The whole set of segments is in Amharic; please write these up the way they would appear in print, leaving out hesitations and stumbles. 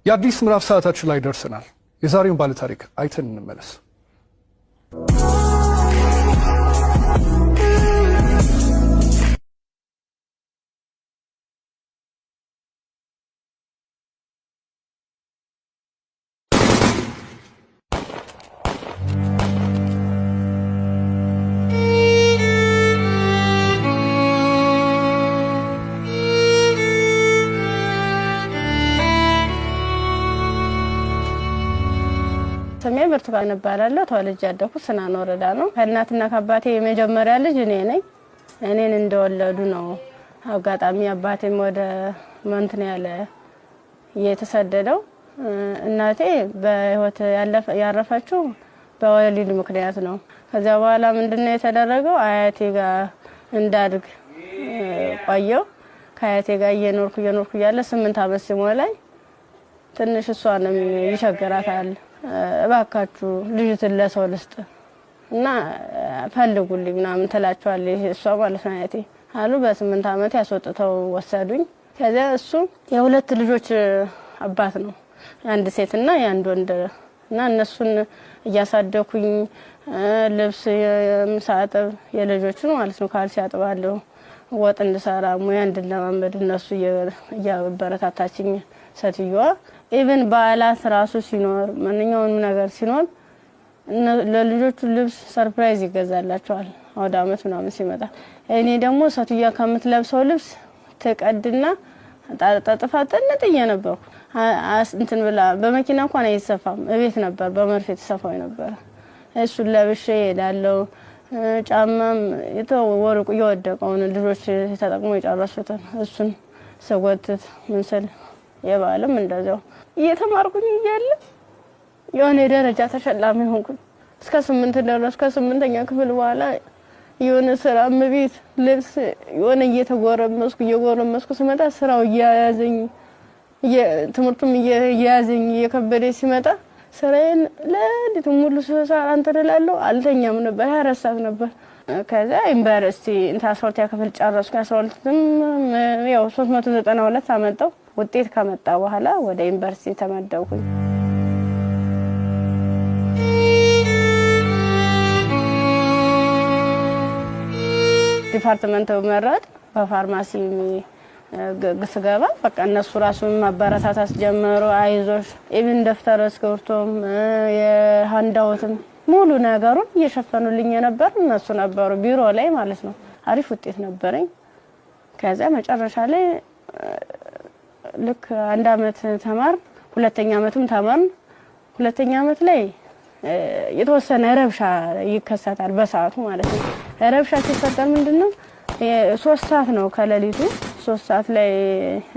የአዲስ ምዕራፍ ሰዓታችን ላይ ደርሰናል። የዛሬውን ባለ ታሪክ አይተን እንመለስ። ሰሜን ብርቱካን እባላለሁ። ተወልጄ ያደኩት ስናን ወረዳ ነው። ከእናትና ከአባቴ የመጀመሪያ ልጅ እኔ ነኝ። እኔን እንደወለዱ ነው አጋጣሚ አባቴም ወደ መንትን ያለ የተሰደደው። እናቴ በህይወት ያረፈችው በወሊድ ምክንያት ነው። ከዛ በኋላ ምንድነው የተደረገው? አያቴ ጋር እንዳድግ ቆየው። ከአያቴ ጋር እየኖርኩ ያለ 8 አመት ሲሞላኝ ትንሽ እሷንም ይቸግራታል። እባካችሁ ልጅትን ለሰው ልስጥ እና ፈልጉልኝ ምናምን ትላቸዋለች እሷ ማለት ነው አያቴ አሉ። በ8 አመት ያስወጥተው ወሰዱኝ። ከዛ እሱ የሁለት ልጆች አባት ነው፣ አንድ ሴትና አንድ ወንድ እና እነሱን እያሳደኩኝ ልብስ የምሳጠብ የልጆቹን ማለት ነው ካልሲ ያጥባለሁ፣ ወጥ እንድሰራ ሙያ እንድለማመድ እነሱ እያበረታታችኝ ሴትዮዋ ኢቭን በዓላት ራሱ ሲኖር ማንኛውንም ነገር ሲኖር ለልጆቹ ልብስ ሰርፕራይዝ ይገዛላቸዋል ወደ አመት ምናምን ሲመጣ። እኔ ደግሞ ሴትዮዋ ከምትለብሰው ልብስ ተቀድና ተጣጣፋጥነት እየነበርኩ እንትን ብላ በመኪና እንኳን አይሰፋም እቤት ነበር በመርፌ ተሰፋው ነበር። እሱን ለብሼ እሄዳለሁ። ጫማም የተወርቁ የወደቀውን ልጆች ተጠቅሞ የጨረሱትን እሱን ሰጎትት ምንስል የባለም እንደዛው እየተማርኩኝ እያለ የሆነ ደረጃ ተሸላሚ ሆንኩኝ። እስከ 8 ደረስኩ። ከ8ኛ ክፍል በኋላ የሆነ ስራ ቤት ልብስ የሆነ እየተጎረመስኩ ስመጣ ስራው እያያዘኝ ትምህርቱም እያያዘኝ እየከበደ ሲመጣ ስራዬን ለዲቱ ሙሉ ሰዓት አንተደላለሁ አልተኛም ነበር። 24 ሰዓት ነበር። ከዛ ዩኒቨርሲቲ ኢንተርሶርት ያከፈል ጨረስኩ። 12ም ያው 392 አመጣው። ውጤት ከመጣ በኋላ ወደ ዩኒቨርሲቲ ተመደብኩኝ። ዲፓርትመንት መረጥ በፋርማሲ ስገባ በቃ እነሱ ራሱን ማበረታታት ጀመሩ። አይዞሽ ኢቭን ደፍተር እስክሪብቶም የሃንዳውትም ሙሉ ነገሩን እየሸፈኑልኝ ነበር እነሱ ነበሩ ቢሮ ላይ ማለት ነው። አሪፍ ውጤት ነበረኝ። ከዛ መጨረሻ ላይ ልክ 1 አመት ተማር፣ 2ኛ አመትም ተማር። 2ኛ አመት ላይ የተወሰነ ረብሻ ይከሰታል በሰዓቱ ማለት ነው። ረብሻ ሲፈጠር ምንድነው 3 ሰዓት ነው ከሌሊቱ 3 ሰዓት ላይ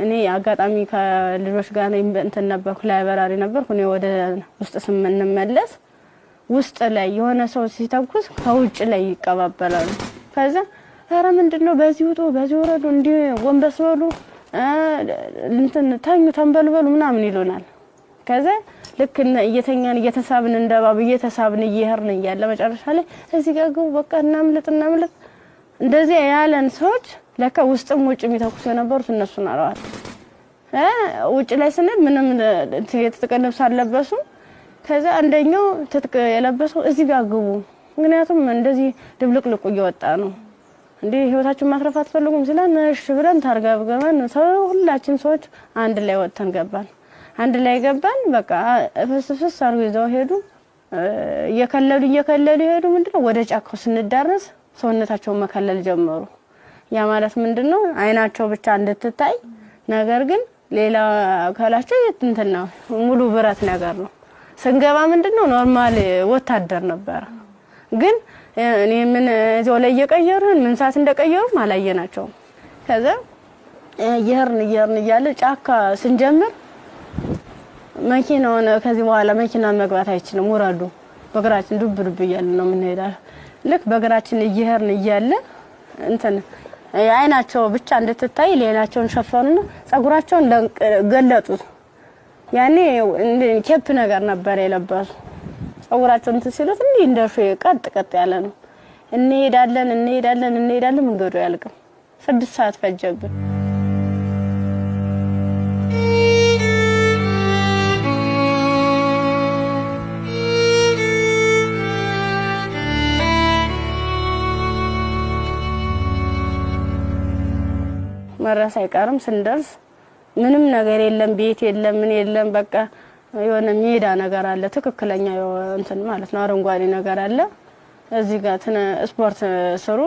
እኔ አጋጣሚ ከልጆች ጋር እንትን ነበርኩ ላይብራሪ ነበርኩ። እኔ ወደ ውስጥ ስንመለስ ውስጥ ላይ የሆነ ሰው ሲተኩስ ከውጭ ላይ ይቀባበላሉ። ከዛ ኧረ ምንድነው በዚህ ውጡ በዚህ ወረዱ እንዴ ወንበስ በሉ እንትን ታኙ ተንበልበሉ ምናምን ይሉናል። ከዛ ልክ እየተኛን እየተሳብን እንደባብ እየተሳብን እየሄርን እያለ መጨረሻ ላይ እዚህ ጋር ግቡ በቃ እናምልጥ እንደዚህ ያለን ሰዎች ለካ ውስጥም ውጭ የሚተኩስ የነበሩት እነሱ ናራዋል። ውጭ ላይ ስንል ምንም የተጠቀለብስ አለበሱ። ከዛ አንደኛው ትጥቅ የለበሰው እዚህ ጋር ግቡ ምክንያቱም እንደዚህ ድብልቅልቁ እየወጣ ነው እንዴ ህይወታችን ማትረፍ አትፈልጉም ሲላን እሺ ብለን ታርጋብገመን ሁላችን ሰዎች አንድ ላይ ወጥተን ገባን። አንድ ላይ ገባን። በቃ ፍስፍስ አርጎ ይዘው ሄዱ። እየከለሉ ሄዱ። ምንድነው ወደ ጫካው ስንዳረስ ሰውነታቸው መከለል ጀመሩ። ያ ማለት ምንድነው አይናቸው ብቻ እንድትታይ ነገር ግን ሌላ አካላቸው እንትና ሙሉ ብረት ነገር ነው። ስንገባ ምንድነው ኖርማል ወታደር ነበር። ግን እኔ ምን እዚያው ላይ እየቀየሩን ምን ሰዓት እንደቀየሩ ማላየናቸው። ከዛ እየሄርን እያለ ጫካ ስንጀምር መኪናውን ከዚህ በኋላ መኪና መግባት አይችልም ወራዱ በግራችን ዱብ እያለ ነው የምንሄዳው። ልክ በግራችን እየሄርን እያለ እንትን አይናቸው ብቻ እንድትታይ ሌላቸውን ሸፈኑና ጸጉራቸውን ገለጡት። ያኔ ኬፕ ነገር ነበር የለበሱ። ጸጉራቸውን ሲሉት እንደሹ ቀጥ ያለ ነው። እንሄዳለን መንገዱ ያልቅም። 6 ሰዓት ፈጀብን። ሳይመረስ አይቀርም ስንደርስ ምንም ነገር የለም ቤት የለም ምን የለም በቃ የሆነ ሜዳ ነገር አለ ትክክለኛ እንትን ማለት ነው አረንጓዴ ነገር አለ እዚህ ጋር ስፖርት ስሩ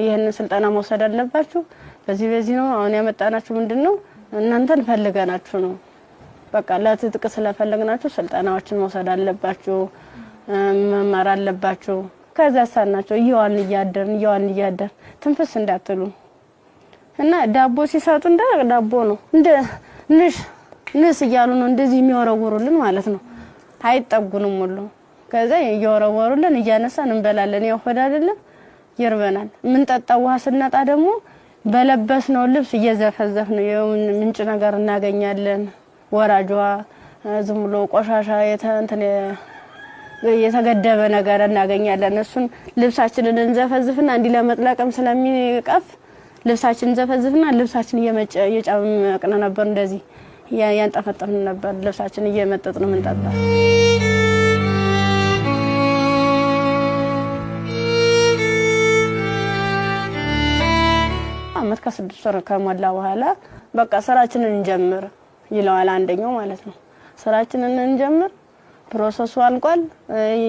ይሄንን ስልጠና መውሰድ አለባችሁ በዚህ ነው አሁን ያመጣናችሁ ምንድነው እናንተን ፈልገናችሁ ነው በቃ ለትጥቅ ስለፈለግናችሁ ስልጠናዎችን መውሰድ አለባችሁ መማር አለባችሁ ከዛ ሳናቸው ይዋል እያደር ትንፍስ እንዳትሉ እና ዳቦ ሲሰጡ እንደ ዳቦ ነው እንደ ንስ እያሉ ነው እንደዚህ የሚወረውሩልን ማለት ነው አይጠጉንም ሁሉ ከዛ እየወረወሩልን እያነሳን እንበላለን ያው ሆድ አይደለም ይርበናል ምን ጠጣው ውሃ ስናጣ ደግሞ በለበስነው ልብስ እየዘፈዘፍን ምንጭ ነገር እናገኛለን ወራጇ ዝም ብሎ ቆሻሻ የተገደበ ነገር እናገኛለን እሱን ልብሳችንን እንዘፈዝፍና እንዲ ለመጥለቅም ስለሚቀፍ ልብሳችንን ዘፈዝፍና ልብሳችን እየጫመቅነ ነበር እንደዚህ ያንጠፈጠፍን ነበር ልብሳችን እየመጠጥን ምንጠጣ አመት ከ6 ወር ከሞላ በኋላ በቃ ስራችንን እንጀምር ይላል አንደኛው ማለት ነው ስራችንን እንጀምር ፕሮሰሱ አልቋል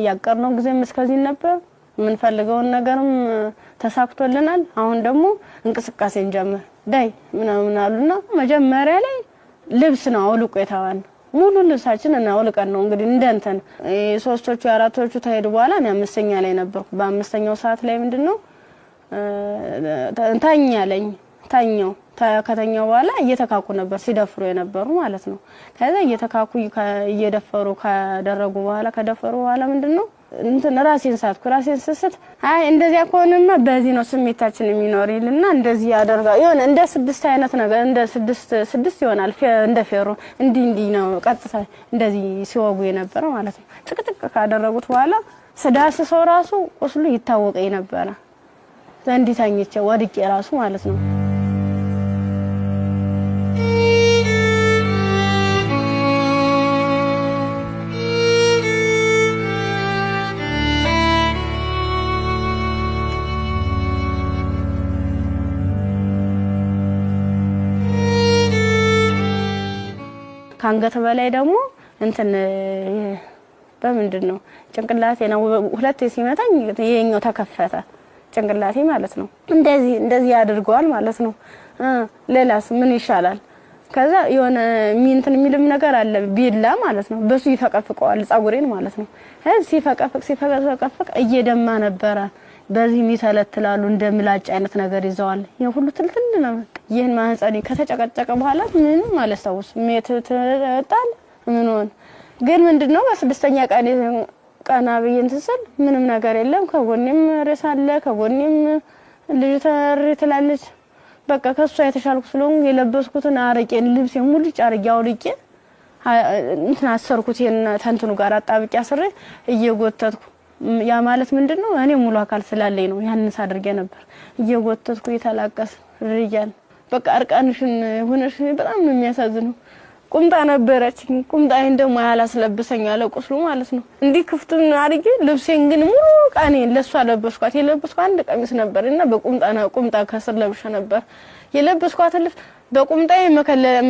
ያቀርነው ጊዜም እስከዚህ ነበር ምን ፈልገውን ነገርም ተሳክቶልናል አሁን ደግሞ እንቅስቃሴ እንጀምር ዳይ ምናምን አሉና መጀመሪያ ላይ ልብስ ነው አውልቆ የታዋን ሙሉ ልብሳችንን አውልቀን ነው እንግዲህ እንደንተን ሶስቶቹ አራቶቹ ተሄዱ በኋላ ነው አምስተኛ ላይ ነበርኩ በአምስተኛው ሰዓት ላይ ምንድነው ታኛው ከተኛው በኋላ እየተካኩ ነበር ሲደፍሩ የነበሩ ማለት ነው ከዛ እየተካኩ እየደፈሩ ከደፈሩ በኋላ ምንድነው እንትን ራሴን ስስት አይ እንደዚያ ከሆነማ በዚህ ነው ስሜታችን የሚኖርልና እንደዚህ ያደርጋ ይሆን እንደ 6 አይነት ነገር እንደ 6 ይሆናል እንደ ፌሮ እንዲ ነው ቀጥታ እንደዚህ ሲወጉ የነበረ ማለት ነው ጥቅጥቅ ካደረጉት በኋላ ስዳስ ሰው ራሱ ቁስሉ ይታወቀኝ ነበር ዘንዲታኝቼ ወድቄ ራሱ ማለት ነው ካንገት በላይ ደግሞ እንትን በምንድነው ጭንቅላቴ ነው ሁለቴ ሲመታኝ የኛው ተከፈተ ጭንቅላቴ ማለት ነው እንደዚህ ያድርገዋል ማለት ነው ሌላስ ምን ይሻላል ከዛ የሆነ እንትን የሚልም ነገር አለ ቢላ ማለት ነው በሱ ይፈቀፍቀዋል ጻጉሬን ማለት ነው ሲፈቀፍቅ እየደማ ነበር በዚህ ሚተለትላሉ እንደምላጭ አይነት ነገር ይዘዋል የሁሉ ትልትል ነው ይሄን ማህፀኔ ከተጨቀጨቀ በኋላ ምንም አላስታውስ ሜትተጣል ምን ሆነ ግን ምንድነው በስድስተኛ ቀና በየን ተሰል ምንም ነገር የለም ከጎኔም ረሳለ ከጎኔም ልጅ ተርትላለች በቃ ከሷ የተሻልኩ ስለሆነ የለበስኩትን አረቄን ልብሴን ሙሉ ጫርጌ አውልቄ እንትን አሰርኩት ተንትኑ ጋር አጣብቄ አስሬ እየጎተትኩ ያ ማለት ምንድነው እኔ ሙሉ አካል ስላለኝ ነው ያንንስ አድርጌ ነበር እየጎተትኩ ይተላቀስ ርያል በቃ አርቃንሽን ሆነሽ በጣም ነው የሚያሳዝነው ቁምጣ ነበረች ቁምጣዬን ደግሞ ያላስለብሰኝ አለ ቁስሉ ማለት ነው እንዲ ክፍቱን አድርጌ ልብሴን ግን ሙሉ ቃኔን ለሷ ለበስኳት የለበስኳት አንድ ቀሚስ ነበርና ቁምጣ ከስር ለብሼ ነበር የለበስኳት ልብስ በቁምጣዬ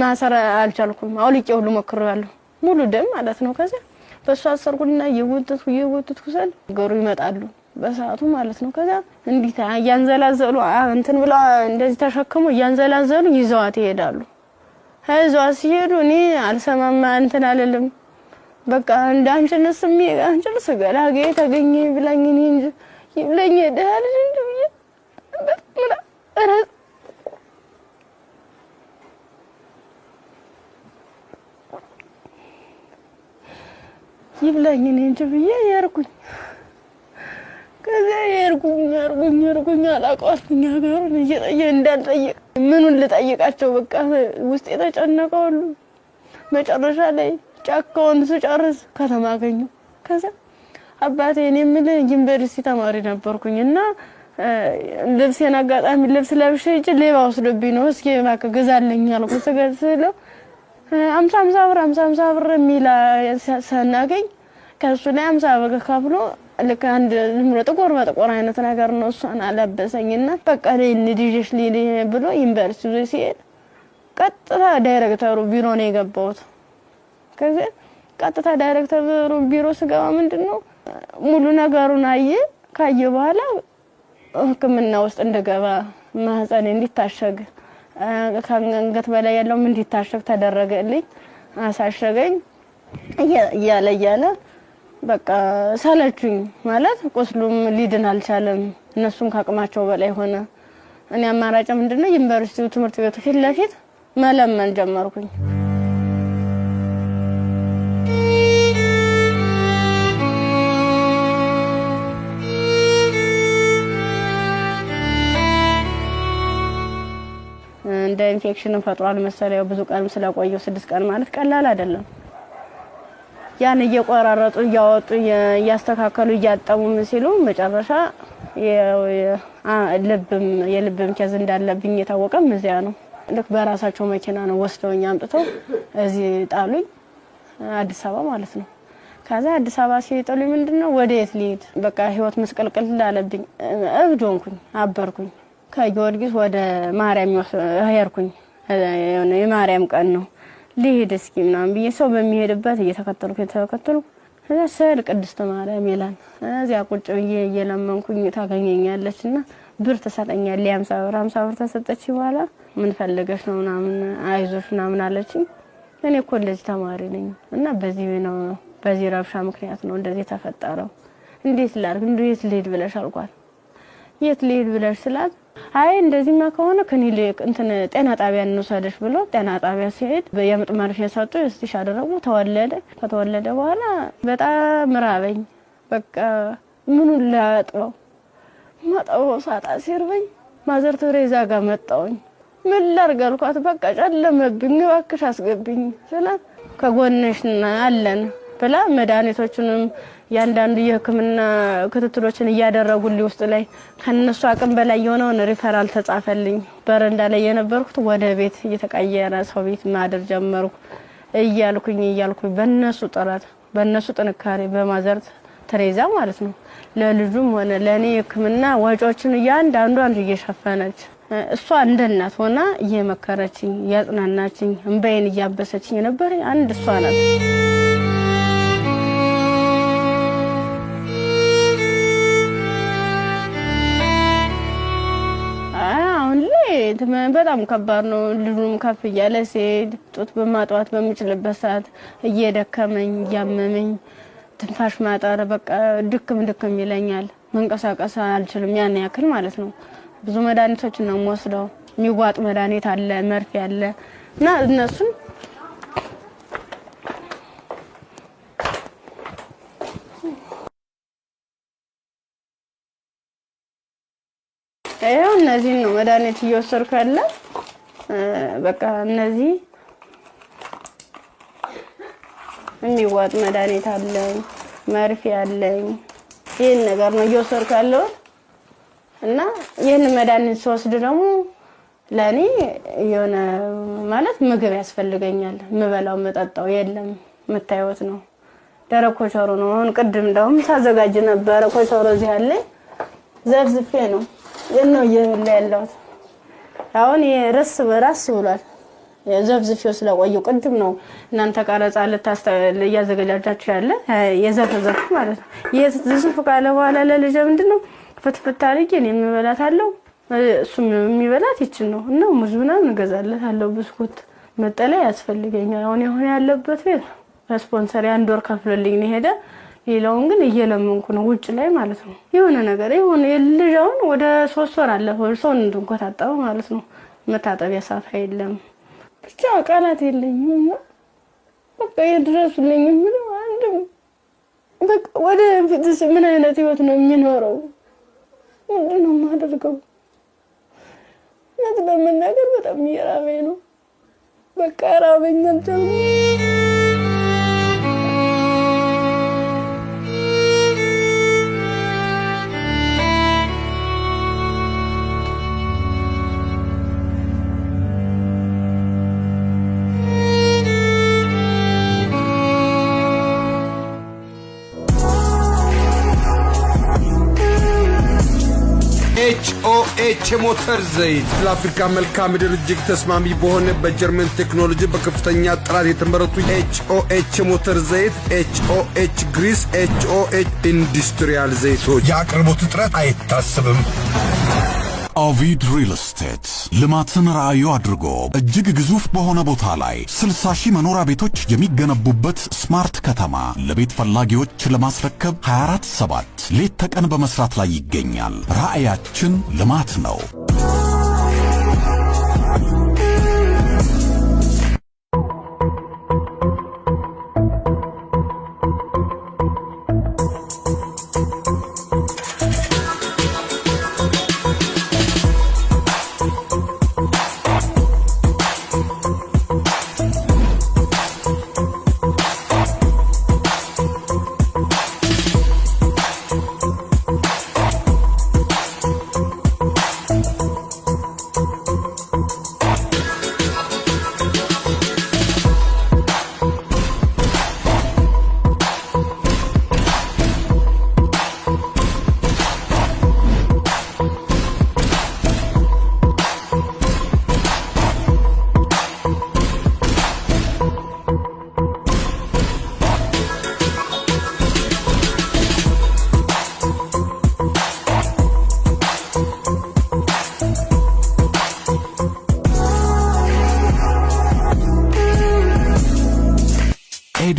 ማሰር አልቻልኩም አውልቄ ሁሉ ሞክሬያለሁ ሙሉ ደም ማለት ነው ከዛ በሷ አሰርኩና የወተትኩ ሰል ገሩ ይመጣሉ በሰዓቱ ማለት ነው ከዛ እንዲታ ያንዘላዘሉ እንትን ብላ እንደዚህ ተሸክሙ ያንዘላዘሉ ይዘዋት ይሄዳሉ ሀይዟ ሲሄዱ እኔ አልሰማማ እንትን አለለም በቃ እንዳንችልስ አንችልስ ገላጌ ተገኘ ብላኝ እኔ እንጂ ይብለኝ ደህል እንጂ በቃ ይብለኝ እኔ እንጂ ብዬ ያርኩኝ ከዛ ያርኩኝ አላቋልኩኝ ሀገሩን እንዳልጠየቅ ምኑን ልጠይቃቸው በቃ ውስጥ የተጨነቀው ሁሉ መጨረሻ ላይ ጫካውን ስጨርስ ከተማ አገኘሁ ከዛ አባቴ እኔ ምን ዩኒቨርሲቲ ተማሪ ነበርኩኝና ልብሴን አጋጣሚ ልብስ ለብሼ እጅ ሌባ ወስዶብኝ ነው እስኪ ማከ ገዛልኝ አልኩት ስገዝለው 50 ብር የሚላ ሰናገኝ ከሱ ላይ 50 ብር ከፍሎ ልክ አንድ ጥቁር በጥቁር አይነት ነገር ነው እሷን አለበሰኝና በቃ ልጅሽ ሊሊ ብሎ ዩኒቨርሲቲ ሲሄድ ቀጥታ ዳይሬክተሩ ቢሮ ነው የገባሁት። ከዛ ቀጥታ ዳይሬክተሩ ቢሮ ስገባ ምንድነው ሙሉ ነገሩን ካየ በኋላ ህክምና ውስጥ እንደገባ ማህፀን እንዲታሸግ ከአንገት በላይ ያለው እንዲታሸግ ተደረገልኝ። አሳሸገኝ እያለ በቃ ሰለቹኝ ማለት ቁስሉም ሊድን አልቻለም። እነሱም ካቅማቸው በላይ ሆነ። እኔ አማራጭ ምንድነው ዩኒቨርሲቲው ትምህርት ቤቱ ፊት ለፊት መለመን ጀመርኩኝ። እንደ ኢንፌክሽን ፈጥሯል መሰለኝ ብዙ ቀን ስለቆየው 6 ቀን ማለት ቀላል አይደለም። ያን እየቆራረጡ እያወጡ እያስተካከሉ እያጠሙ ሲሉ መጨረሻ የልብም ኬዝ እንዳለብኝ የታወቀም እዚያ ነው። ልክ በራሳቸው መኪና ነው ወስደውኝ አምጥተው እዚህ ጣሉኝ፣ አዲስ አበባ ማለት ነው። ከዛ አዲስ አበባ ሲጥሉኝ ምንድነው ወዴት ልሄድ በቃ ህይወት መስቀልቅል እንዳለብኝ እብድ ሆንኩኝ፣ አበርኩኝ። ከጊዮርጊስ ወደ ማርያም ሄድኩኝ። የማርያም ቀን ነው ልሄድ እስኪ ምናምን ብዬ ሰው በሚሄድበት እየተከተልኩ ስል ቅድስት ማርያም ይላል። እዚያ ቁጭ ብዬ እየለመንኩኝ ታገኘኛለችና ብር ትሰጠኛለች። 50 ብር ተሰጠች። በኋላ ምን ፈልገሽ ነው ምናምን አይዞሽ ምናምን አለችኝ። እኔ ኮሌጅ ተማሪ ነኝ እና በዚህ ረብሻ ምክንያት ነው እንደዚህ ተፈጠረው። እንዴት ላድርግ እንዴት ልሄድ ብለሽ አልኳት። የት ልሄድ ብለሽ ስላት አይ እንደዚህማ ከሆነ ከኒልክ ጤና ጣቢያ እንውሰድሽ ብሎ ጤና ጣቢያ ሲሄድ የምጥ መርፌ ሰጡ። እስቲሽ አደረጉ። ከተወለደ በኋላ በጣም ራበኝ። በቃ ምኑን ላጥበው ማጣው ሳጣ ሲርበኝ ማዘር ተሬዛ ጋር መጣሁኝ። ምን ላድርግ አልኳት። በቃ ጨለመብኝ፣ እባክሽ አስገብኝ ስላት ከጎንሽ አለን ብላ መድኃኒቶቹንም ያንዳንዱ የህክምና ክትትሎችን እያደረጉልኝ ውስጥ ላይ ከነሱ አቅም በላይ የሆነውን ሪፈራል ተጻፈልኝ። በረንዳ ላይ የነበርኩት ወደ ቤት እየተቀየረ ሰው ቤት ማደር ጀመርኩ። እያልኩኝ በእነሱ ጥረት በእነሱ ጥንካሬ በማዘር ተሬዛ ማለት ነው ለልጁም ሆነ ለኔ ህክምና ወጪዎችን ያንዳንዱ እየሸፈነች እሷ እንደ እናት ሆና እየመከረችኝ ያጽናናችኝ እንባዬን እያበሰችኝ ነበር። አንድ እሷ ናት። በጣም ከባድ ነው። ልጁም ከፍ እያለ ሲሄድ ጡት በማጥዋት በሚችልበት ሰዓት እየደከመኝ እያመመኝ ትንፋሽ ማጠር በቃ ድክም ይለኛል። መንቀሳቀስ አልችልም። ያን ያክል ማለት ነው። ብዙ መድኃኒቶች ነው የምወስደው። የሚዋጥ መድኃኒት አለ፣ መርፌ አለ እና እነሱን እነዚህ ነው መድኃኒት እየወሰድኩ ያለ። በቃ እነዚህ የሚዋጥ መድኃኒት አለኝ፣ መርፌ አለኝ። ይሄን ነገር ነው እየወሰድኩ ያለው እና ይሄን መድኃኒት ስወስድ ደግሞ ለኔ የሆነ ማለት ምግብ ያስፈልገኛል። ምበላው መጠጣው የለም። የምታዩት ነው ደረቅ ኮቾሮ ነው። አሁን ቅድም እንደውም ሳዘጋጅ ነበር ኮቾሮ እዚህ አለ ዘፍዝፌ ነው የነው ያለው። አሁን የራስ በራስ ይውላል። የዘፍዝፌው ስለቆየው ቅድም ነው እናንተ ቀረጻ እያዘጋጃችሁ ያለ የዘፈዘፍ ማለት ነው። የዘፍዝፍ ካለ በኋላ ለልጅ ምንድነው ፍትፍት አድርጌ እኔ የምበላታለሁ እሱም የሚበላት ይችል ነው እና ሙዝ ምናምን እገዛለታለሁ። ብስኩት መጠለያ ያስፈልገኛል። አሁን ያለበት ቤት ስፖንሰር አንድ ወር ከፍሎልኝ ነው ሄደ። ሌላውን ግን እየለመንኩ ነው ውጭ ላይ ማለት ነው። የሆነ ነገር የልጅውን ወደ 3 ወር አለፈው ሰው እንድንቆጣጣው ማለት ነው። መታጠቢያ ሳፋ የለም። ብቻ ቃላት የለኝም። በቃ የድረሱልኝ ምን አንድም በቃ ወደ ፊትስ ምን አይነት ህይወት ነው የሚኖረው? ምንድነው የማደርገው? ለመናገር በጣም እየራበኝ ነው። በቃ ራበኝ አልቻልኩም። ኤችኦኤች ሞተር ዘይት ለአፍሪካ መልክዓ ምድር እጅግ ተስማሚ በሆነ በጀርመን ቴክኖሎጂ በከፍተኛ ጥራት የተመረቱ ኤችኦኤች ሞተር ዘይት፣ ኤችኦኤች ግሪስ፣ ኤችኦኤች ኢንዱስትሪያል ዘይቶች የአቅርቦት እጥረት አይታሰብም። ኦቪድ ሪል ስቴት ልማትን ራዕዩ አድርጎ እጅግ ግዙፍ በሆነ ቦታ ላይ 60,000 መኖሪያ ቤቶች የሚገነቡበት ስማርት ከተማ ለቤት ፈላጊዎች ለማስረከብ 24/7 ሌት ተቀን በመስራት ላይ ይገኛል። ራዕያችን ልማት ነው።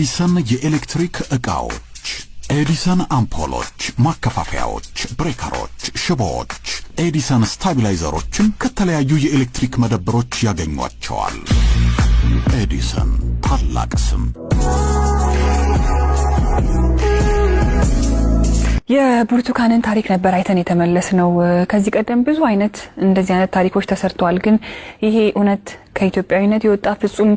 ኤዲሰን የኤሌክትሪክ ዕቃዎች፣ ኤዲሰን አምፖሎች፣ ማከፋፈያዎች፣ ብሬከሮች፣ ሽቦዎች፣ ኤዲሰን ስታቢላይዘሮችን ከተለያዩ የኤሌክትሪክ መደብሮች ያገኟቸዋል። ኤዲሰን ታላቅ ስም። የብርቱካንን ታሪክ ነበር አይተን የተመለስነው። ከዚህ ቀደም ብዙ አይነት እንደዚህ አይነት ታሪኮች ተሰርተዋል። ግን ይሄ እውነት ከኢትዮጵያዊነት የወጣ ፍጹም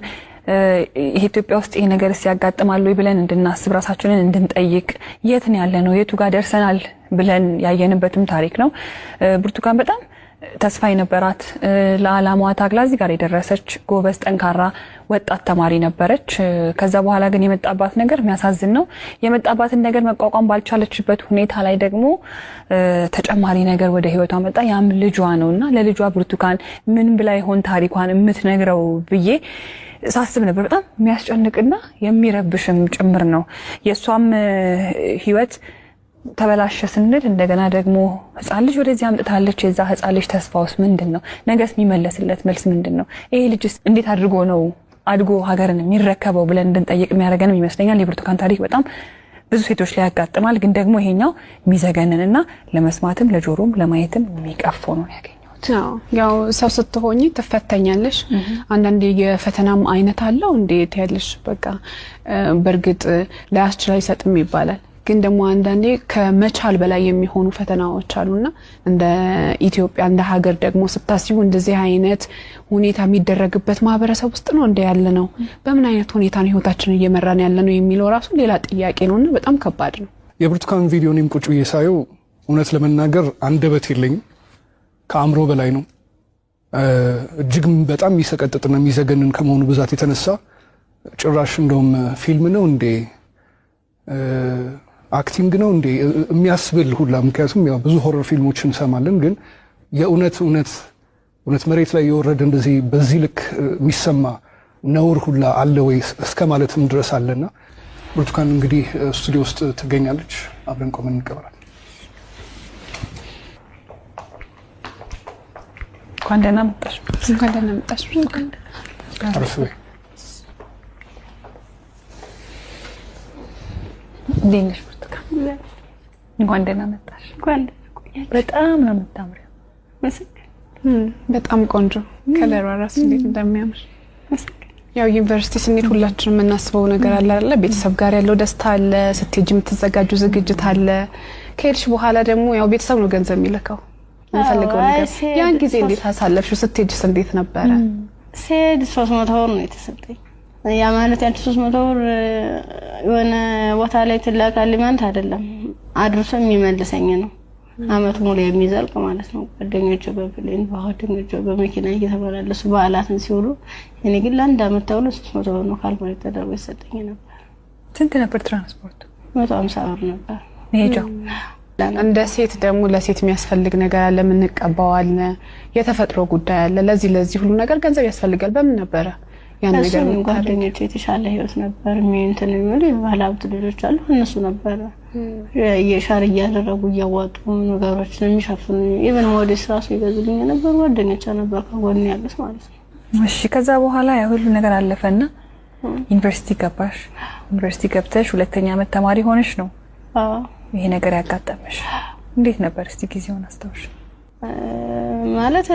ኢትዮጵያ ውስጥ ይሄ ነገር ሲያጋጥማል ወይ ብለን እንድናስብ ራሳችንን እንድንጠይቅ የት ነው ያለነው የቱ ጋር ደርሰናል ብለን ያየንበትም ታሪክ ነው። ብርቱካን በጣም ተስፋ የነበራት ለዓላማዋ ታግላ እዚህ ጋር የደረሰች ጎበዝ ጠንካራ ወጣት ተማሪ ነበረች። ከዛ በኋላ ግን የመጣባት ነገር የሚያሳዝን ነው። የመጣባትን ነገር መቋቋም ባልቻለችበት ሁኔታ ላይ ደግሞ ተጨማሪ ነገር ወደ ህይወቷ መጣ። ያም ልጇ ነውና ለልጇ ብርቱካን ምን ብላ ይሆን ታሪኳን የምትነግረው ብዬ ሳስብ ነበር። በጣም የሚያስጨንቅና የሚረብሽም ጭምር ነው። የሷም ህይወት ተበላሸ ስንል እንደገና ደግሞ ህፃን ልጅ ወደዚህ አምጥታለች። የዛ ህፃን ልጅ ተስፋውስ ምንድነው? ነገስ የሚመለስለት መልስ ምንድነው? ይሄ ልጅስ እንዴት አድርጎ ነው አድጎ ሀገርን የሚረከበው ብለን እንድንጠይቅ የሚያደርገንም ይመስለኛል። የብርቱካን ታሪክ በጣም ብዙ ሴቶች ላይ ያጋጥማል። ግን ደግሞ ይሄኛው የሚዘገንንና ለመስማትም ለጆሮም ለማየትም የሚቀፎ ነው ያገኘው። ያው ሰው ስትሆኚ ትፈተኛለሽ። አንዳንዴ የፈተናም አይነት አለው እንዴት ያለሽ በቃ በርግጥ ላያስችል አይሰጥም ይባላል። ግን ደግሞ አንዳንዴ ከመቻል በላይ የሚሆኑ ፈተናዎች አሉና እንደ ኢትዮጵያ እንደ ሀገር ደግሞ ስታስቡ እንደዚህ አይነት ሁኔታ የሚደረግበት ማህበረሰብ ውስጥ ነው እንደ ያለ ነው። በምን አይነት ሁኔታ ነው ህይወታችንን እየመራን ያለ ነው የሚለው ራሱ ሌላ ጥያቄ ነውና በጣም ከባድ ነው። የብርቱካን ቪዲዮንም ቁጭ ብዬ ሳየው እውነት ለመናገር አንደበት የለኝም፣ ከአእምሮ በላይ ነው። እጅግ በጣም የሚሰቀጥጥና የሚዘገንን ከመሆኑ ብዛት የተነሳ ጭራሽ እንደውም ፊልም ነው እንዴ አክቲንግ ነው እንዴ የሚያስብል ሁላ። ምክንያቱም ያው ብዙ ሆረር ፊልሞችን እንሰማለን፣ ግን የእውነት መሬት ላይ የወረደ እንደዚህ በዚህ ልክ የሚሰማ ነውር ሁላ አለ ወይ እስከ ማለትም ድረስ አለና ብርቱካን እንግዲህ ስቱዲዮ ውስጥ ትገኛለች። አብረን ቆመን እንቀበላለን። እንኳን ደህና መጣሽ። እንኳን ደህና መጣሽ። እንዴት ብርቱካን? እንኳን ደህና መጣሽ። በጣም ነው የምታምሪው። በጣም ቆንጆ ከለሯ ራሱ እንዴት እንደሚያምር። ያው ዩኒቨርሲቲ ስንሄድ ሁላችንም የምናስበው ነገር አለ አይደል? ቤተሰብ ጋር ያለው ደስታ አለ፣ ስትሄጂ የምትዘጋጁ ዝግጅት አለ። ከሄድሽ በኋላ ደግሞ ያው ቤተሰብ ነው ገንዘብ የሚልከው የምፈልገው ነገር። ያን ጊዜ እንዴት አሳለፍሽው? ስትሄጂስ እንዴት ነበረ? ስሄድ 300 ብር ነው የተሰጠኝ። ያ ማለት ያንቺ 300 ብር የሆነ ቦታ ላይ ትላካል ማለት አይደለም፣ አድርሶ የሚመልሰኝ ነው። አመት ሙሉ የሚዘልቅ ማለት ነው። ጓደኞቼ በፕሌን ጓደኞቼ በመኪና እየተመላለሱ በዓላትን ሲውሉ እኔ ግን ለአንድ አመት ተውሎ 300 ብር ነው ካልኩሌት ተደርጎ ይሰጠኝ ነበር። ስንት ነበር ትራንስፖርት? 150 ብር ነበር ሄጃው። እንደ ሴት ደግሞ ለሴት የሚያስፈልግ ነገር አለ፣ ምን እንቀባዋለን፣ የተፈጥሮ ጉዳይ አለ። ለዚህ ሁሉ ነገር ገንዘብ ያስፈልጋል። በምን ነበር ያን ነገር ነው? ጓደኞቼ የተሻለ ህይወት ነበር እንትን የሚሉ ባለሀብት ልጆች አሉ። እነሱ ነበር የሻር እያደረጉ እያዋጡ ነገሮችን የሚሸፍኑ ኢቭን ሞዴስ ራሱ ይገዙልኝ ነበር። ጓደኞቼ ነበር ከጎን ያሉት ማለት ነው። እሺ ከዛ በኋላ ያ ሁሉ ነገር አለፈና ዩኒቨርሲቲ ገባሽ። ዩኒቨርሲቲ ገብተሽ ሁለተኛ ዓመት ተማሪ ሆነሽ ነው ይሄ ነገር ያጋጠመሽ። እንዴት ነበር እስቲ ጊዜውን አስታውሽ? ማለት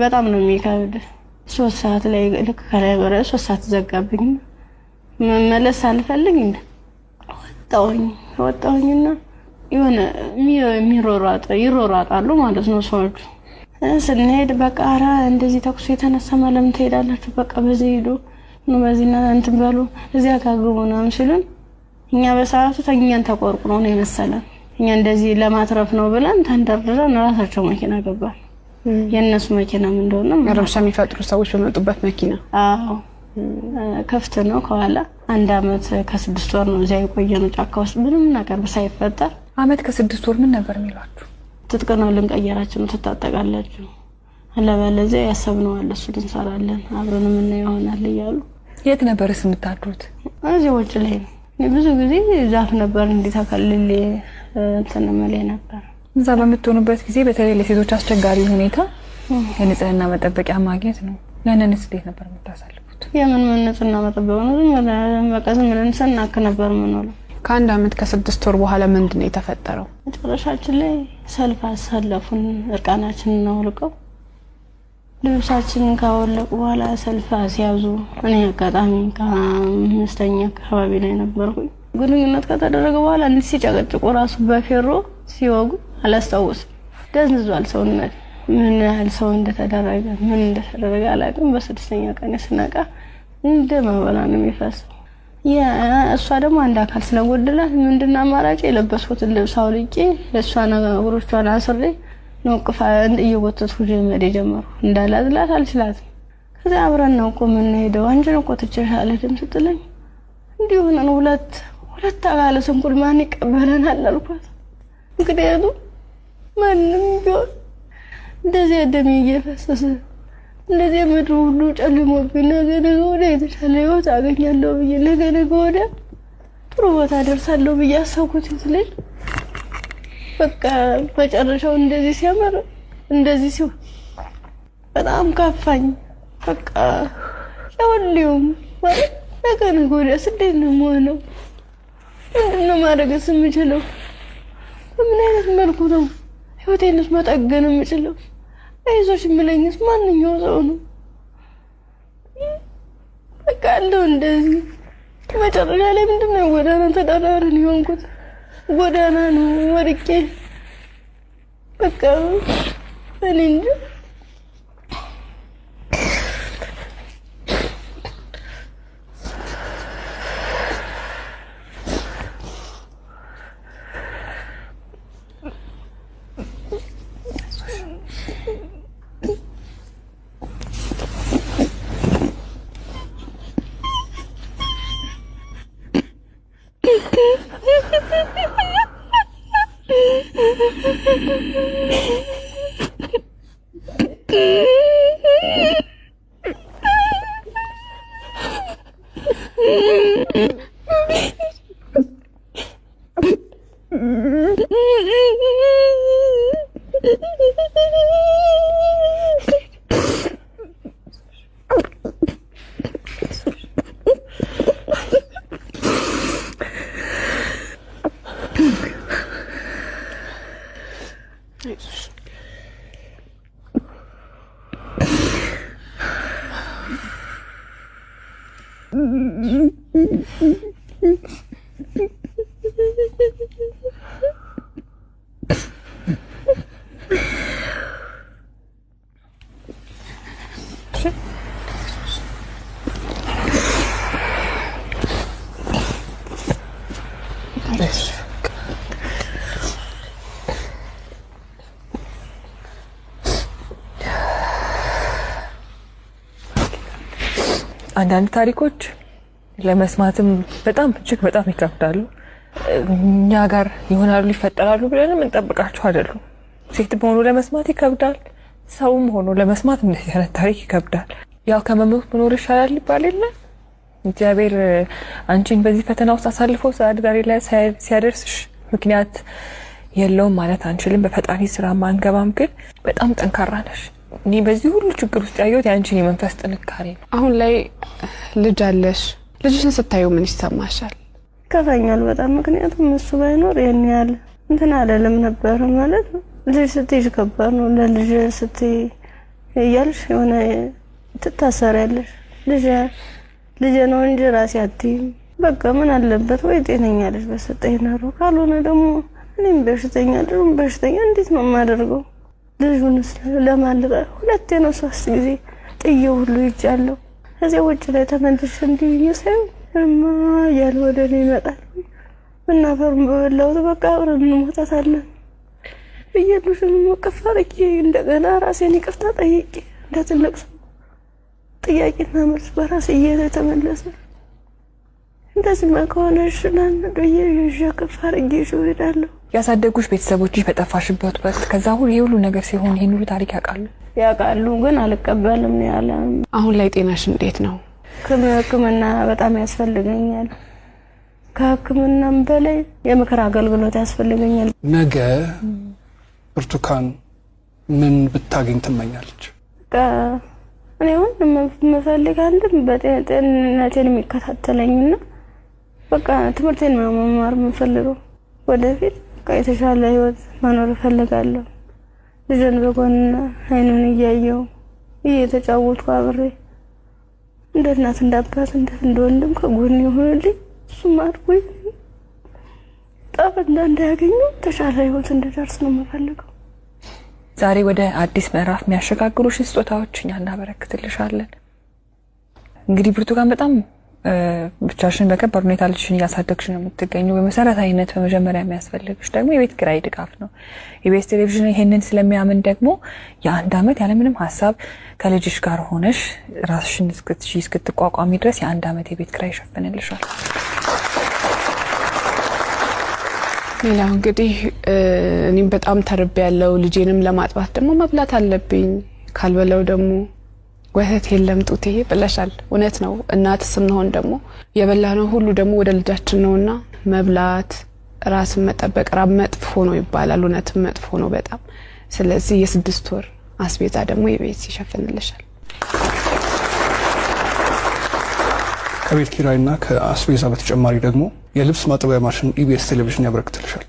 በጣም ነው የሚከብድ። 3 ሰዓት ላይ ልክ ከላይ ወረ 3 ሰዓት ዘጋብኝ። መመለስ አልፈልግ እንደ ወጣሁኝና የሆነ ይሮራጣሉ ማለት ነው ሰዎች። ስንሄድ በቃ ኧረ እንደዚህ ተኩስ የተነሳ ማለም ትሄዳላችሁ፣ በቃ በዚህ ሄዱ ነው በዚህና እንትን በሉ እዚያ ካግቡና ሲሉን እኛ በሰዓቱ ተኛን ተቆርቁሮ ነው የመሰለን። እኛ እንደዚህ ለማትረፍ ነው ብለን ተንደርድረን ራሳቸው መኪና ገባን። የነሱ መኪና ምን እንደሆነ ረብሻ የሚፈጥሩ ሰዎች በመጡበት መኪና። አዎ ከፍት ነው ከኋላ። 1 አመት ከ6 ወር ነው እዚያ የቆየነው ጫካ ውስጥ ምንም ነገር ሳይፈጠር። አመት ከ6 ወር ምን ነበር የሚሏችሁ? ትጥቅ ነው ልንቀየራችሁ ነው ትታጠቃላችሁ፣ አለበለዚያ ያሰብነው አለ እሱ እንሰራለን አብረን ምን ይሆናል እያሉ። የት ነበርስ የምታድሩት? እዚህ ውጭ ላይ ነው። ብዙ ጊዜ ዛፍ ነበር እንዲታከልል ተነመለ ነበር። እዛ በምትሆኑበት ጊዜ በተለይ ለሴቶች አስቸጋሪ ሁኔታ የንጽህና መጠበቂያ ማግኘት ነው። ያንንስ እንዴት ነበር የምታሳልፉት? የምን ንጽህና መጠበቂያ ነው? በቃዝም ብለን ስናክ ነበር የምንውለው። ከ1 አመት ከ6 ወር በኋላ ምንድነው የተፈጠረው? መጨረሻችን ላይ ሰልፍ አሳለፉን። እርቃናችንን አውልቀው ልብሳችንን ካወለቁ በኋላ ሰልፍ አስያዙ። እኔ አጋጣሚ ከ5ኛ አካባቢ ላይ ነበርኩኝ። ግንኙነት ከተደረገ በኋላ ሲጨቀጭቁ ራሱ በፌሮ ሲወጉ አላስታውስም። ደንዝዟል ሰውነት። ምን ያህል ሰው እንደተደረገ አላውቅም። በ6ኛ ቀን ስነቃ እንደ መበላ ነው የሚፈሰው። እሷ ደግሞ አንድ አካል ስለጎደላት ምንድነው አማራጭ? የለበስኩትን ልብስ አውልቄ ለሷ ነገሮቿን አስሬ ነው ቅፋ እየወተትኩ ጀመር ጀመሩ። እንዳላዝላት አልችላትም። ከዛ አብረን ነው እኮ ምን ሄደው አንቺን እኮ ትችላለህ ድም ስትለኝ እንዲሁ ነው ሁለት አካለ ስንኩል ማን ይቀበለናል አልኳት። ምክንያቱም ማንም ቢሆን እንደዚህ ደም እየፈሰሰ እንደዚህ ምድሩ ሁሉ ጨልሞብኝ ነገ ወዲያ የተሻለ ህይወት አገኛለሁ ብዬ ነገ ወዲያ ጥሩ ቦታ ደርሳለሁ ብዬ አሰብኩት ልጅ በቃ መጨረሻው እንደዚህ ሲያመር እንደዚህ ሲሆን በጣም ከፋኝ። በቃ ለሁሉም ማለት ነገ ወዲያ እንዴት ነው የምሆነው? ምንድነው ማድረግስ የምችለው? በምን አይነት መልኩ ነው ህይወቴንስ መጠገን የምችለው? አይዞሽ የሚለኝስ ማንኛው ሰው ነው? በቃ እንደው እንደዚህ መጨረሻ ላይ ምንድነው ጎዳና ተዳዳሪ ሆንኩት። ጎዳና ነው ወድቄ በቃ እኔ እንጂ አንዳንድ ታሪኮች ለመስማትም በጣም እጅግ በጣም ይከብዳሉ። እኛ ጋር ይሆናሉ ይፈጠራሉ ብለንም እንጠብቃቸው አይደሉም። ሴት ሆኖ ለመስማት ይከብዳል፣ ሰውም ሆኖ ለመስማት እንደዚህ አይነት ታሪክ ይከብዳል። ያው ከመሞት መኖር ይሻላል ይባል የለ። እግዚአብሔር አንቺን በዚህ ፈተና ውስጥ አሳልፎ ዛሬ ላይ ሲያደርስሽ ምክንያት የለውም ማለት አንችልም። በፈጣሪ ስራ ማንገባም፣ ግን በጣም ጠንካራ ነሽ። እኔ በዚህ ሁሉ ችግር ውስጥ ያየሁት ያንቺን የመንፈስ ጥንካሬ ነው። አሁን ላይ ልጅ አለሽ። ልጅሽን ስታዩ ምን ይሰማሻል? ይከፋኛል በጣም። ምክንያቱም እሱ ባይኖር ያን ያህል እንትን አለለም ነበር ማለት ልጅ ስትይዥ ከባድ ነው። ለልጅ ስትይ እያልሽ የሆነ ትታሰሪያለሽ። ልጅ ነው እንጂ ራሴ አትይም። በቃ ምን አለበት ወይ ጤነኛ ልጅ በሰጠኝ ነው። ካልሆነ ደግሞ እኔም በሽተኛ ልጅም በሽተኛ እንዴት ነው የማደርገው? ልጁንስ ለማልቀ ሁለቴ ነው 3 ጊዜ ጥዬው ሁሉ ይጫለው። ከዚያ ውጭ ላይ ተመልሼ እንዲህ እየሳይው ያለ ወደ እኔ ይመጣል። እናፈሩን በበላሁት በቃ አብረን እንሞታታለን ብዬልሽን መቀፈርቂ እንደገና ራሴን ይቅርታ ጠይቄ እንደ ትልቅ ሰው ጥያቄና መልስ በራሴ እየተመለሰ እንደዚህ ከሆነ እሽናን በየሽ ከፋርጌ ይወዳለሁ። ያሳደጉሽ ቤተሰቦችሽ በጠፋሽበት ወቅት ከዛ ሁሉ ነገር ሲሆን ይሄን ሁሉ ታሪክ ያውቃሉ፣ ግን አልቀበልም ነው ያለ። አሁን ላይ ጤናሽ እንዴት ነው? ሕክምና በጣም ያስፈልገኛል። ከሕክምናም በላይ የምክር አገልግሎት ያስፈልገኛል። ነገ ብርቱካን ምን ብታገኝ ትመኛለች? እኔ አሁን የምፈልግ አንድም በጤንነቴን የሚከታተለኝና በቃ ትምህርቴን መማር የምፈልገው ወደፊት የተሻለ ህይወት መኖር እፈልጋለሁ። ልጅን በጎን አይኑን እያየው እየተጫወትኩ አብሬ እንደ እናት እንደ አባት እንደ ወንድም ከጎን ይሆንልኝ። እሱም አድጎ ጠብ እንዳያገኙ ተሻለ ህይወት እንድደርስ ነው የምፈልገው። ዛሬ ወደ አዲስ ምዕራፍ የሚያሸጋግሩሽ ስጦታዎች እኛ እናበረክትልሻለን። እንግዲህ ብርቱካን በጣም ብቻሽን በከባድ ሁኔታ ልጅሽን እያሳደግሽ ነው የምትገኘው። በመሰረታዊነት በመጀመሪያ የሚያስፈልግሽ ደግሞ የቤት ኪራይ ድጋፍ ነው። ኢቢኤስ ቴሌቪዥን ይሄንን ስለሚያምን ደግሞ የ1 አመት ያለምንም ሀሳብ ከልጅሽ ጋር ሆነሽ ራስሽን እስክትቋቋሚ ድረስ የ1 አመት የቤት ኪራይ ይሸፍንልሻል። ሌላው እንግዲህ እኔም በጣም ተርቤያለሁ። ልጄንም ለማጥባት ደግሞ መብላት አለብኝ። ካልበለው ደግሞ ወተት የለም ጡቴ ብለሻል። እውነት ነው። እናት ስንሆን ደግሞ የበላነው ሁሉ ደግሞ ወደ ልጃችን ነውና መብላት፣ ራስን መጠበቅ ራብ መጥፎ ነው ይባላል። እውነትም መጥፎ ነው በጣም። ስለዚህ የ6 ወር አስቤዛ ደግሞ የቤት ይሸፍንልሻል። ከቤት ኪራይና ከአስቤዛ በተጨማሪ ደግሞ የልብስ ማጠቢያ ማሽን ኢቢኤስ ቴሌቪዥን ያበረክትልሻል።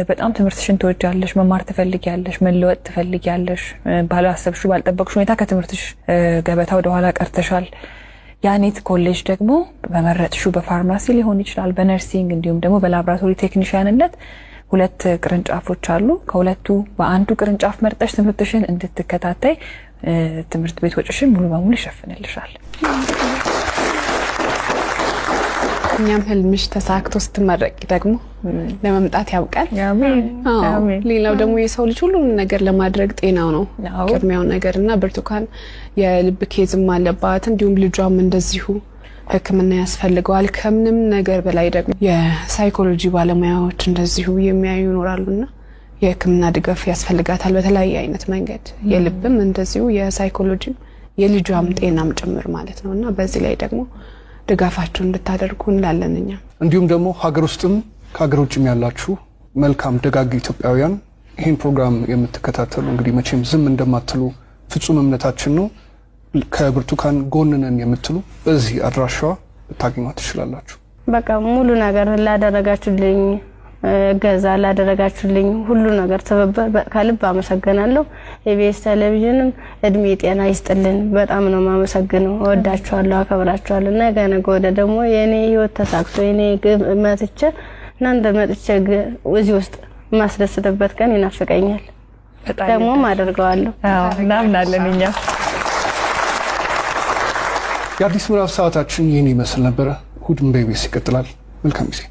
በጣም ትምህርትሽን ትወጃለሽ፣ መማር ትፈልጊያለሽ፣ መለወጥ ትፈልጊያለሽ። ባላሰብሽው ባልጠበቅሽው ሁኔታ ከትምህርትሽ ገበታ ወደ ኋላ ቀርተሻል። ያኔት ኮሌጅ ደግሞ በመረጥሽው በፋርማሲ ሊሆን ይችላል፣ በነርሲንግ እንዲሁም ደግሞ በላብራቶሪ ቴክኒሻንነት 2 ቅርንጫፎች አሉ። ከሁለቱ በአንዱ ቅርንጫፍ መርጠሽ ትምህርትሽን እንድትከታተይ ትምህርት ቤት ወጪሽን ሙሉ በሙሉ ይሸፍንልሻል። እኛም ህልምሽ ተሳክቶ ስትመረቂ ደግሞ ለመምጣት ያውቃል። አሜን። ሌላው ደግሞ የሰው ልጅ ሁሉ ነገር ለማድረግ ጤናው ነው ቅድሚያው ነገርና ብርቱካን የልብ ኬዝም አለባት። እንዲሁም ልጇም እንደዚሁ ሕክምና ያስፈልገዋል። ከምንም ነገር በላይ ደግሞ የሳይኮሎጂ ባለሙያዎች እንደዚሁ የሚያዩ ይኖራሉና የሕክምና ድጋፍ ያስፈልጋታል በተለያየ አይነት መንገድ። የልብም እንደዚሁ የሳይኮሎጂም የልጇም ጤናም ጭምር ማለት ነውና በዚህ ላይ ደግሞ ድጋፋችሁን እንድታደርጉ እንላለን። እኛ እንዲሁም ደግሞ ሀገር ውስጥም ከሀገር ውጭም ያላችሁ መልካም ደጋግ ኢትዮጵያውያን ይህን ፕሮግራም የምትከታተሉ እንግዲህ መቼም ዝም እንደማትሉ ፍጹም እምነታችን ነው። ከብርቱካን ጎን ነን የምትሉ በዚህ አድራሻዋ ልታገኟት ትችላላችሁ። በቃ ሙሉ ነገር ላደረጋችሁልኝ ገዛ ላደረጋችሁልኝ ሁሉ ነገር ተበበ ከልብ አመሰግናለሁ። ኢቢኤስ ቴሌቪዥንም እድሜ ጤና ይስጥልን። በጣም ነው ማመሰግነው። እወዳችኋለሁ፣ አከብራችኋለሁ። ነገ ወደ ደግሞ የኔ ህይወት ተሳክቶ የኔ መጥቼ እናንተ መጥቼ እዚህ ውስጥ ማስደስተበት ቀን ይናፍቀኛል። ደግሞ አደርገዋለሁ። እናምናለን እኛ። የአዲስ ምዕራፍ ሰዓታችን ይህን ይመስል ነበረ። እሑድም በኢቢኤስ ይቀጥላል። መልካም ጊዜ።